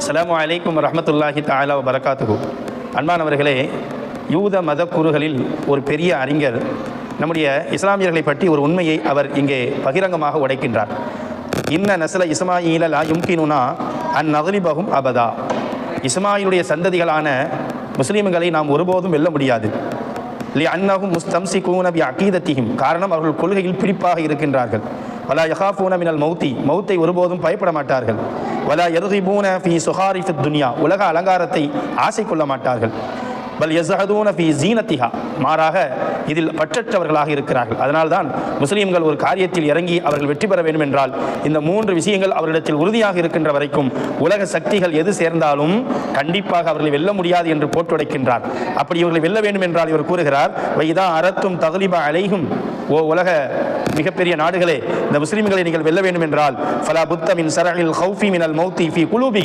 அஸ்ஸலாமு அலைக்கும் வரஹ்மத்துல்லாஹி தஆலா வ பரகாத்துஹு. அன்பானவர்களே, யூத மத கூறுகளில் ஒரு பெரிய அறிஞர் நம்முடைய இஸ்லாமியர்களை பற்றி ஒரு உண்மையை அவர் இங்கே பகிரங்கமாக உடைக்கின்றார். இன்ன நஸ்ல இஸ்மாயில லா யும்கினுனா அன் நக்லிபஹும் அபதா. இஸ்மாயிலுடைய சந்ததிகளான முஸ்லீம்களை நாம் ஒருபோதும் வெல்ல முடியாது. லி அன்னஹும் முஸ்தம்சிகூன பி அகீதத்திஹிம். காரணம், அவர்கள் கொள்கையில் பிடிப்பாக இருக்கின்றார்கள். வலா யஹாஃபூன மினல் மௌத்தை ஒருபோதும் பயப்பட மாட்டார்கள். வலா யர்கிபூன ஃபீ சுஹாரிஃபித் துன்யா. உலக அலங்காரத்தை ஆசை கொள்ள மாட்டார்கள். பல் யஸ்ஹதூன ஃபீ ஜீனத்திஹா. மாறாக இதில் பற்றற்றவர்களாக இருக்கிறார்கள். அதனால்தான் முஸ்லீம்கள் ஒரு காரியத்தில் இறங்கி அவர்கள் வெற்றி பெற வேண்டும் என்றால் இந்த 3 விஷயங்கள் அவர்களிடத்தில் உறுதியாக இருக்கின்ற வரைக்கும் உலக சக்திகள் எது சேர்ந்தாலும் கண்டிப்பாக அவர்களை வெல்ல முடியாது என்று போட்டுடைக்கின்றார். அப்படி இவர்களை வெல்ல வேண்டும் என்றால் இவர் கூறுகிறார், வைதா அரத்தும் தக்லிப அலைஹும். ஓ உலக மிகப்பெரிய நாடுகளே, இந்த முஸ்லீம்களை நீங்கள் வெல்ல வேண்டும் என்றால் ஃபலா புத்த மின் ஸரஇல் ஹௌஃபி மினல் மௌத்தி ஃபீ குலூபி.